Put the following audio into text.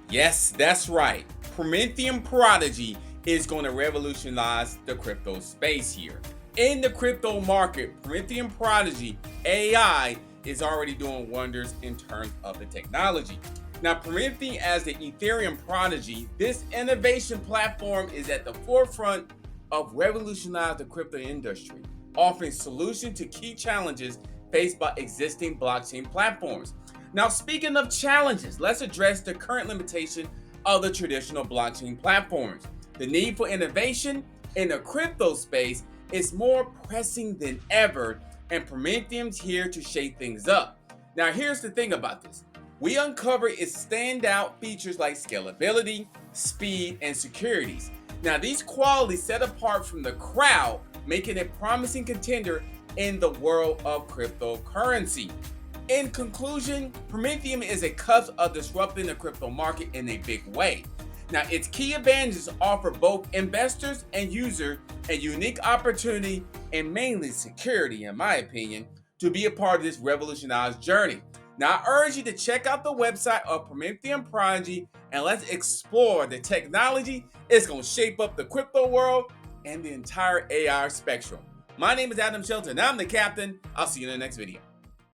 Yes, that's right. Prometheum Prodigy is going to revolutionize the crypto space here. In the crypto market, Prometheum Prodigy AI is already doing wonders in terms of the technology. Now, Prometheum as the Ethereum prodigy, this innovation platform is at the forefront of revolutionizing the crypto industry, offering solutions to key challenges faced by existing blockchain platforms. Now, speaking of challenges, let's address the current limitation of the traditional blockchain platforms. The need for innovation in the crypto space is more pressing than ever, and Prometheum's here to shake things up. Now, here's the thing about this. We uncover its standout features like scalability, speed, and securities. Now, these qualities set apart from the crowd, making it a promising contender in the world of cryptocurrency. In conclusion, Prometheum is a cusp of disrupting the crypto market in a big way. Now, its key advantages offer both investors and users a unique opportunity and mainly security, in my opinion, to be a part of this revolutionized journey. Now, I urge you to check out the website of Prometheum Prodigy and let's explore the technology. It's going to shape up the crypto world and the entire AI spectrum. My name is Adam Shelton, and I'm the captain. I'll see you in the next video.